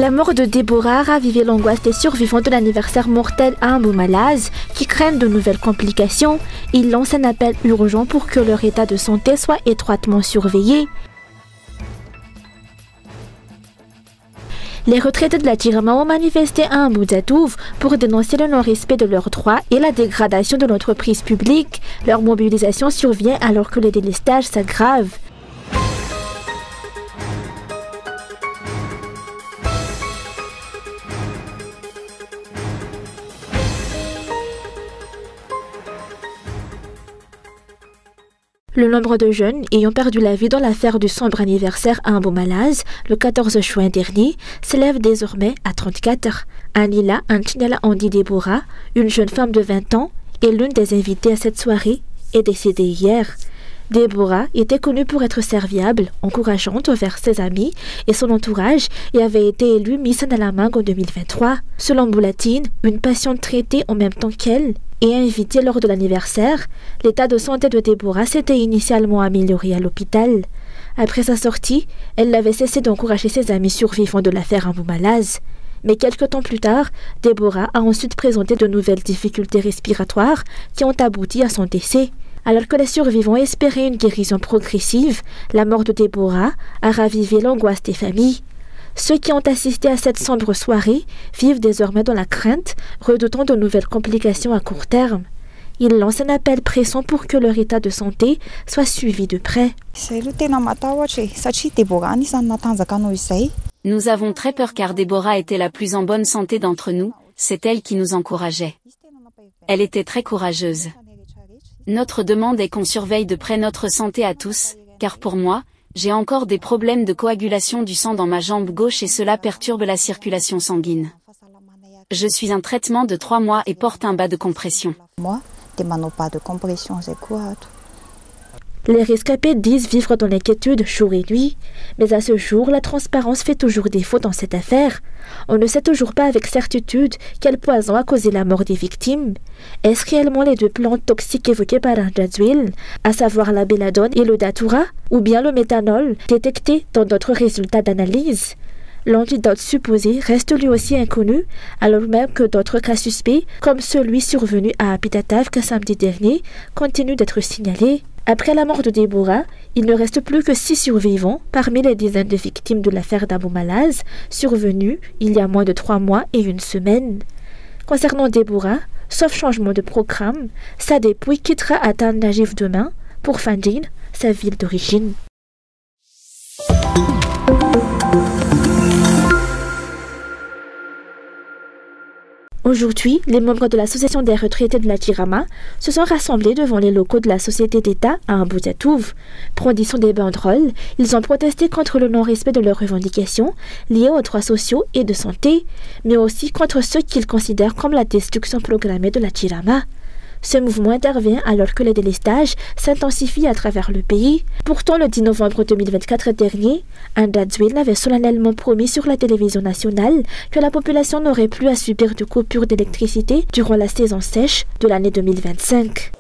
La mort de Déborah a ravivé l'angoisse des survivants de l'anniversaire mortel à Ambo-Malaz qui craignent de nouvelles complications. Ils lancent un appel urgent pour que leur état de santé soit étroitement surveillé. Les retraités de la Jirama ont manifesté à Ambo-Djatouf pour dénoncer le non-respect de leurs droits et la dégradation de l'entreprise publique. Leur mobilisation survient alors que les délestages s'aggravent. Le nombre de jeunes ayant perdu la vie dans l'affaire du sombre anniversaire à Ambo-Malaz le 14 juin dernier s'élève désormais à 34. Anila Antinala Andi Déborah, une jeune femme de 20 ans et l'une des invitées à cette soirée, est décédée hier. Déborah était connue pour être serviable, encourageante envers ses amis et son entourage et avait été élue Miss Nalamangue en 2023. Selon Boulatine, une patiente traitée en même temps qu'elle et invitée lors de l'anniversaire, l'état de santé de Déborah s'était initialement amélioré à l'hôpital. Après sa sortie, elle n'avait cessé d'encourager ses amis survivants de l'affaire Ambo-Malaz. Mais quelque temps plus tard, Déborah a ensuite présenté de nouvelles difficultés respiratoires qui ont abouti à son décès. Alors que les survivants espéraient une guérison progressive, la mort de Déborah a ravivé l'angoisse des familles. Ceux qui ont assisté à cette sombre soirée vivent désormais dans la crainte, redoutant de nouvelles complications à court terme. Ils lancent un appel pressant pour que leur état de santé soit suivi de près. Nous avons très peur car Déborah était la plus en bonne santé d'entre nous, c'est elle qui nous encourageait. Elle était très courageuse. Notre demande est qu'on surveille de près notre santé à tous, car pour moi, j'ai encore des problèmes de coagulation du sang dans ma jambe gauche et cela perturbe la circulation sanguine. Je suis en traitement de 3 mois et porte un bas de compression. Les rescapés disent vivre dans l'inquiétude jour et nuit, mais à ce jour, la transparence fait toujours défaut dans cette affaire. On ne sait toujours pas avec certitude quel poison a causé la mort des victimes. Est-ce réellement les 2 plantes toxiques évoquées par Andjadwil, à savoir la belladone et le datura, ou bien le méthanol, détecté dans d'autres résultats d'analyse? L'antidote supposé reste lui aussi inconnu, alors même que d'autres cas suspects, comme celui survenu à Apitatav samedi dernier, continuent d'être signalés. Après la mort de Déborah, il ne reste plus que 6 survivants parmi les dizaines de victimes de l'affaire d'Ambo-Malaz, survenue il y a moins de 3 mois et 1 semaine. Concernant Déborah, sauf changement de programme, sa dépouille quittera Atan Najif demain pour Fandine, sa ville d'origine. Aujourd'hui, les membres de l'association des retraités de la Jirama se sont rassemblés devant les locaux de la société d'État à Ambo-Djatouf. Brandissant des banderoles, ils ont protesté contre le non-respect de leurs revendications liées aux droits sociaux et de santé, mais aussi contre ceux qu'ils considèrent comme la destruction programmée de la Jirama. Ce mouvement intervient alors que les délestages s'intensifient à travers le pays. Pourtant, le 10 novembre 2024 dernier, Andjadwil avait solennellement promis sur la télévision nationale que la population n'aurait plus à subir de coupures d'électricité durant la saison sèche de l'année 2025.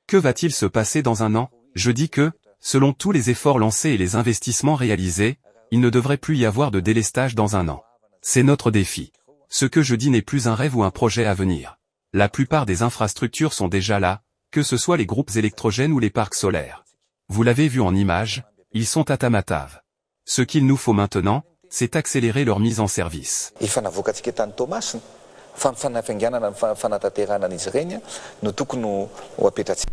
Que va-t-il se passer dans un an? Je dis que, selon tous les efforts lancés et les investissements réalisés, il ne devrait plus y avoir de délestage dans un an. C'est notre défi. Ce que je dis n'est plus un rêve ou un projet à venir. La plupart des infrastructures sont déjà là, que ce soit les groupes électrogènes ou les parcs solaires. Vous l'avez vu en images, ils sont à Tamatave. Ce qu'il nous faut maintenant, c'est accélérer leur mise en service.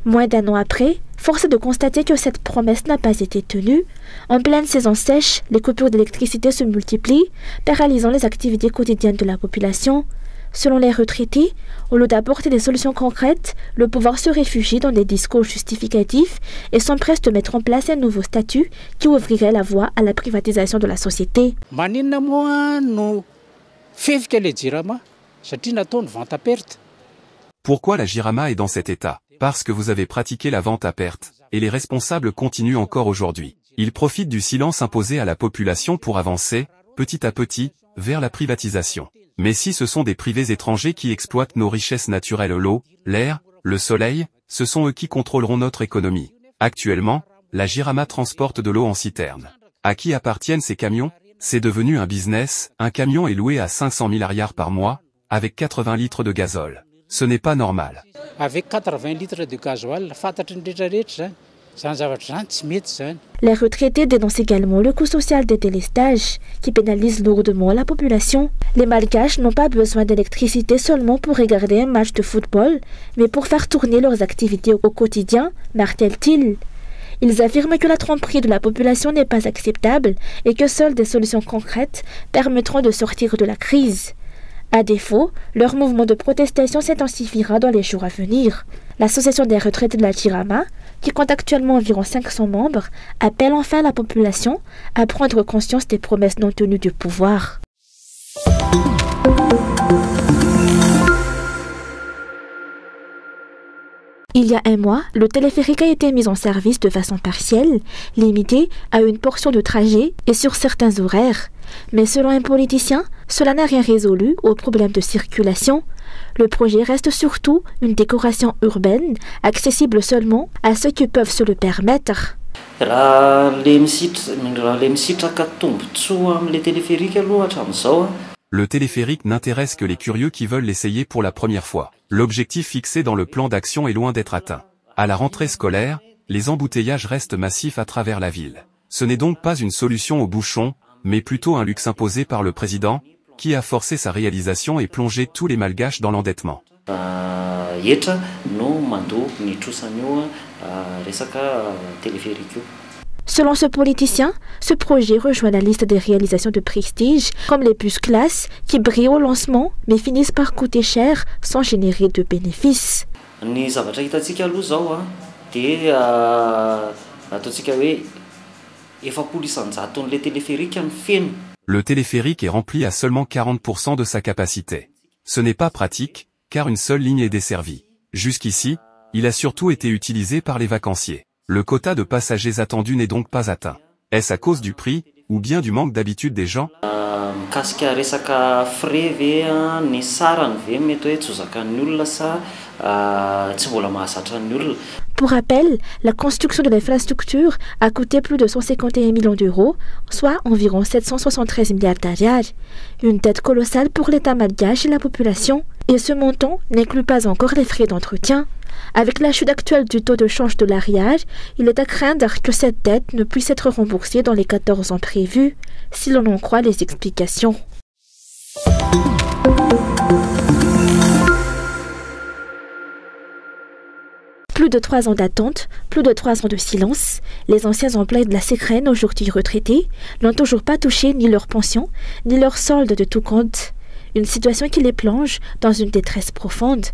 Moins d'1 an après, force est de constater que cette promesse n'a pas été tenue. En pleine saison sèche, les coupures d'électricité se multiplient, paralysant les activités quotidiennes de la population. Selon les retraités, au lieu d'apporter des solutions concrètes, le pouvoir se réfugie dans des discours justificatifs et s'empresse de mettre en place un nouveau statut qui ouvrirait la voie à la privatisation de la société. Pourquoi la Jirama est dans cet état? Parce que vous avez pratiqué la vente à perte, et les responsables continuent encore aujourd'hui. Ils profitent du silence imposé à la population pour avancer, petit à petit, vers la privatisation. Mais si ce sont des privés étrangers qui exploitent nos richesses naturelles, l'eau, l'air, le soleil, ce sont eux qui contrôleront notre économie. Actuellement, la Jirama transporte de l'eau en citerne. À qui appartiennent ces camions? C'est devenu un business, un camion est loué à 500 000 ariars par mois, avec 80 litres de gazole. Ce n'est pas normal. Avec 80 litres de gasoil, les retraités dénoncent également le coût social des délestages, qui pénalise lourdement la population. Les Malgaches n'ont pas besoin d'électricité seulement pour regarder un match de football, mais pour faire tourner leurs activités au quotidien, martèlent-ils. Ils affirment que la tromperie de la population n'est pas acceptable et que seules des solutions concrètes permettront de sortir de la crise. À défaut, leur mouvement de protestation s'intensifiera dans les jours à venir. L'association des retraités de la Jirama, qui compte actuellement environ 500 membres, appelle enfin la population à prendre conscience des promesses non tenues du pouvoir. Il y a un mois, le téléphérique a été mis en service de façon partielle, limité à une portion de trajet et sur certains horaires. Mais selon un politicien, cela n'a rien résolu aux problèmes de circulation. Le projet reste surtout une décoration urbaine, accessible seulement à ceux qui peuvent se le permettre. Le téléphérique n'intéresse que les curieux qui veulent l'essayer pour la première fois. L'objectif fixé dans le plan d'action est loin d'être atteint. À la rentrée scolaire, les embouteillages restent massifs à travers la ville. Ce n'est donc pas une solution aux bouchons, mais plutôt un luxe imposé par le président, qui a forcé sa réalisation et plongé tous les Malgaches dans l'endettement. Selon ce politicien, ce projet rejoint la liste des réalisations de prestige, comme les bus classes, qui brillent au lancement, mais finissent par coûter cher sans générer de bénéfices. Le téléphérique est rempli à seulement 40% de sa capacité. Ce n'est pas pratique, car une seule ligne est desservie. Jusqu'ici, il a surtout été utilisé par les vacanciers. Le quota de passagers attendu n'est donc pas atteint. Est-ce à cause du prix, ou bien du manque d'habitude des gens? Pour rappel, la construction de l'infrastructure a coûté plus de 151 millions d'euros, soit environ 773 milliards d'ariars. Une dette colossale pour l'État malgache et la population. Et ce montant n'inclut pas encore les frais d'entretien. Avec la chute actuelle du taux de change de l'ariar, il est à craindre que cette dette ne puisse être remboursée dans les 14 ans prévus, si l'on en croit les explications. Plus de 3 ans d'attente, plus de 3 ans de silence, les anciens employés de la Sécrène, aujourd'hui retraités, n'ont toujours pas touché ni leur pension, ni leur solde de tout compte. Une situation qui les plonge dans une détresse profonde.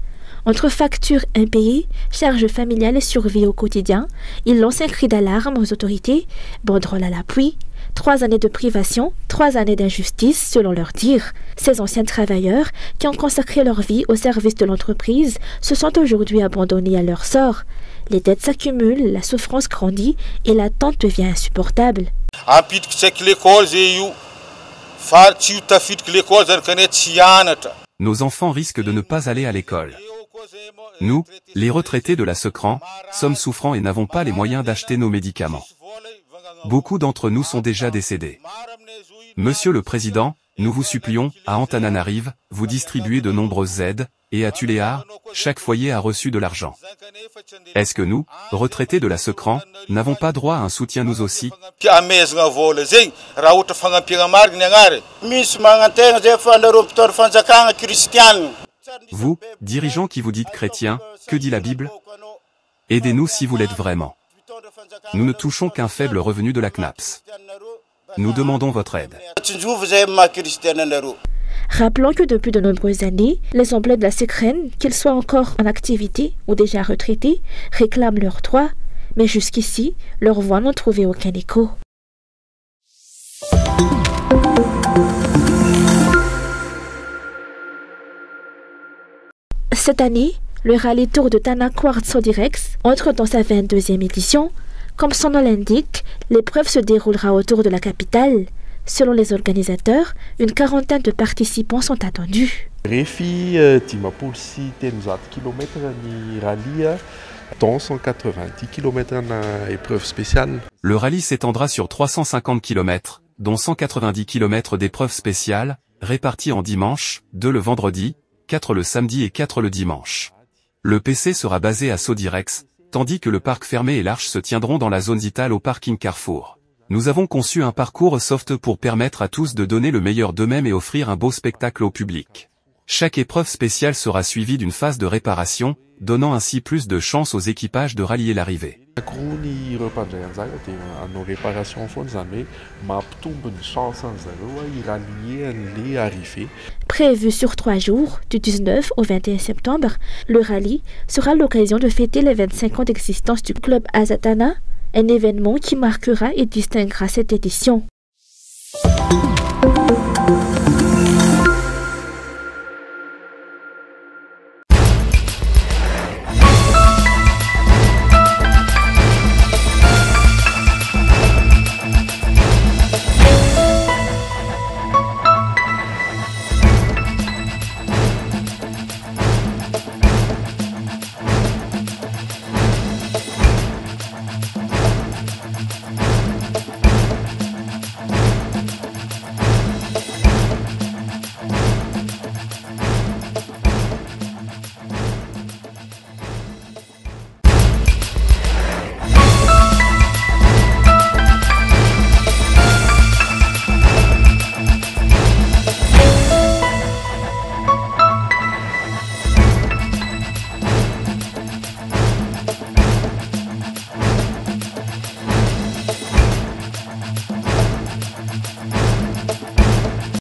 Entre factures impayées, charges familiales et survie au quotidien, ils lancent un cri d'alarme aux autorités, banderole à l'appui. 3 années de privation, 3 années d'injustice, selon leur dire. Ces anciens travailleurs, qui ont consacré leur vie au service de l'entreprise, se sont aujourd'hui abandonnés à leur sort. Les dettes s'accumulent, la souffrance grandit et l'attente devient insupportable. Nos enfants risquent de ne pas aller à l'école. Nous, les retraités de la Secran, sommes souffrants et n'avons pas les moyens d'acheter nos médicaments. Beaucoup d'entre nous sont déjà décédés. Monsieur le Président, nous vous supplions, à Antananarive, vous distribuez de nombreuses aides, et à Tuléar, chaque foyer a reçu de l'argent. Est-ce que nous, retraités de la Secran, n'avons pas droit à un soutien nous aussi? Vous, dirigeants qui vous dites chrétiens, que dit la Bible? Aidez-nous si vous l'êtes vraiment. Nous ne touchons qu'un faible revenu de la CNAPS. Nous demandons votre aide. Rappelons que depuis de nombreuses années, les employés de la Sécrène, qu'ils soient encore en activité ou déjà retraités, réclament leurs droits, mais jusqu'ici, leurs voix n'ont trouvé aucun écho. Cette année, le rallye Tour de Tanah Quartzo-Direx entre dans sa 22e édition. Comme son nom l'indique, l'épreuve se déroulera autour de la capitale. Selon les organisateurs, une quarantaine de participants sont attendus. Refy 10 km ny rallye Dans 190 km en épreuve spéciale. Le rallye s'étendra sur 350 km, dont 190 km d'épreuves spéciales, réparties en dimanche, 2 le vendredi, 4 le samedi et 4 le dimanche. Le PC sera basé à Sodirex, tandis que le parc fermé et l'Arche se tiendront dans la zone Zital au parking Carrefour. Nous avons conçu un parcours soft pour permettre à tous de donner le meilleur d'eux-mêmes et offrir un beau spectacle au public. Chaque épreuve spéciale sera suivie d'une phase de réparation, donnant ainsi plus de chance aux équipages de rallier l'arrivée. Prévu sur 3 jours, du 19 au 21 septembre, le rallye sera l'occasion de fêter les 25 ans d'existence du club Azatana, un événement qui marquera et distinguera cette édition.